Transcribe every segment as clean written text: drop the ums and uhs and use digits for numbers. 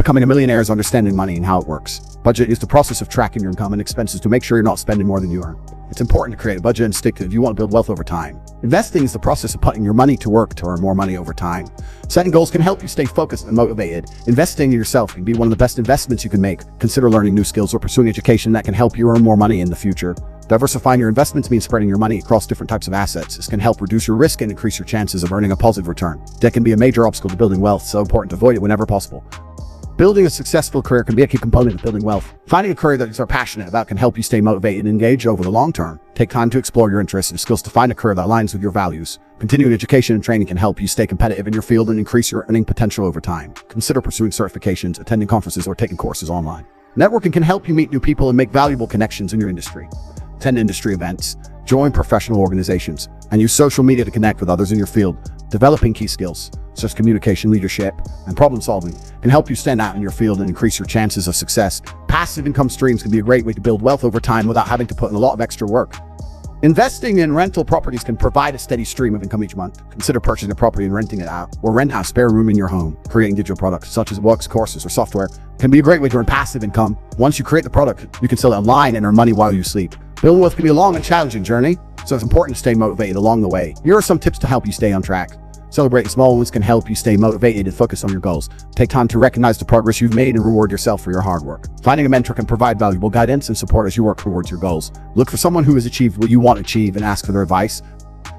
Becoming a millionaire is understanding money and how it works. Budget is the process of tracking your income and expenses to make sure you're not spending more than you earn. It's important to create a budget and stick to it if you want to build wealth over time. Investing is the process of putting your money to work to earn more money over time. Setting goals can help you stay focused and motivated. Investing in yourself can be one of the best investments you can make. Consider learning new skills or pursuing education that can help you earn more money in the future. Diversifying your investments means spreading your money across different types of assets. This can help reduce your risk and increase your chances of earning a positive return. Debt can be a major obstacle to building wealth, so important to avoid it whenever possible. Building a successful career can be a key component of building wealth. Finding a career that you're passionate about can help you stay motivated and engaged over the long term. Take time to explore your interests and skills to find a career that aligns with your values. Continuing education and training can help you stay competitive in your field and increase your earning potential over time. Consider pursuing certifications, attending conferences, or taking courses online. Networking can help you meet new people and make valuable connections in your industry. Attend industry events, join professional organizations, and use social media to connect with others in your field. Developing key skills, such as communication, leadership, and problem solving, can help you stand out in your field and increase your chances of success. Passive income streams can be a great way to build wealth over time without having to put in a lot of extra work. Investing in rental properties can provide a steady stream of income each month. Consider purchasing a property and renting it out, or rent out a spare room in your home. Creating digital products such as books, courses, or software can be a great way to earn passive income. Once you create the product, you can sell it online and earn money while you sleep. Building wealth can be a long and challenging journey, so it's important to stay motivated along the way. Here are some tips to help you stay on track. Celebrating small wins can help you stay motivated and focus on your goals. Take time to recognize the progress you've made and reward yourself for your hard work. Finding a mentor can provide valuable guidance and support as you work towards your goals. Look for someone who has achieved what you want to achieve and ask for their advice.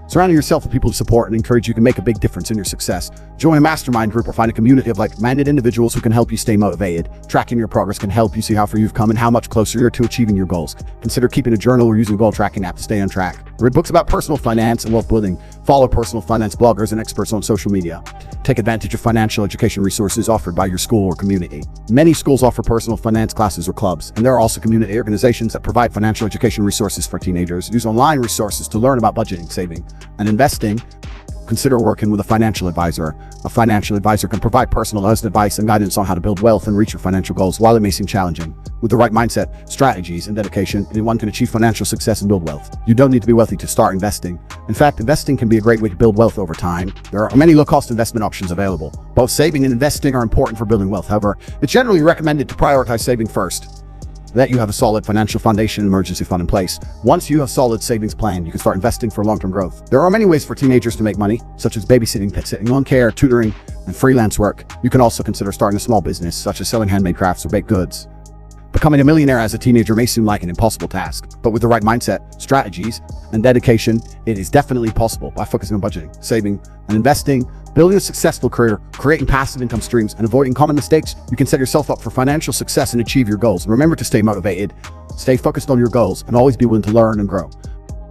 Surrounding yourself with people who support and encourage you can make a big difference in your success. Join a mastermind group or find a community of like-minded individuals who can help you stay motivated. Tracking your progress can help you see how far you've come and how much closer you're to achieving your goals. Consider keeping a journal or using a goal tracking app to stay on track. Read books about personal finance and wealth building. Follow personal finance bloggers and experts on social media. Take advantage of financial education resources offered by your school or community. Many schools offer personal finance classes or clubs, and there are also community organizations that provide financial education resources for teenagers. Use online resources to learn about budgeting, saving, and investing. Consider working with a financial advisor. A financial advisor can provide personalized advice and guidance on how to build wealth and reach your financial goals. While it may seem challenging, with the right mindset, strategies, and dedication, anyone can achieve financial success and build wealth. You don't need to be wealthy to start investing. In fact, investing can be a great way to build wealth over time. There are many low-cost investment options available. Both saving and investing are important for building wealth. However, it's generally recommended to prioritize saving first. That you have a solid financial foundation and emergency fund in place. Once you have a solid savings plan, you can start investing for long-term growth. There are many ways for teenagers to make money, such as babysitting, pet sitting, lawn care, tutoring, and freelance work. You can also consider starting a small business, such as selling handmade crafts or baked goods. Becoming a millionaire as a teenager may seem like an impossible task, but with the right mindset, strategies, and dedication, it is definitely possible. By focusing on budgeting, saving, and investing, building a successful career, creating passive income streams, and avoiding common mistakes, you can set yourself up for financial success and achieve your goals. Remember to stay motivated, stay focused on your goals, and always be willing to learn and grow.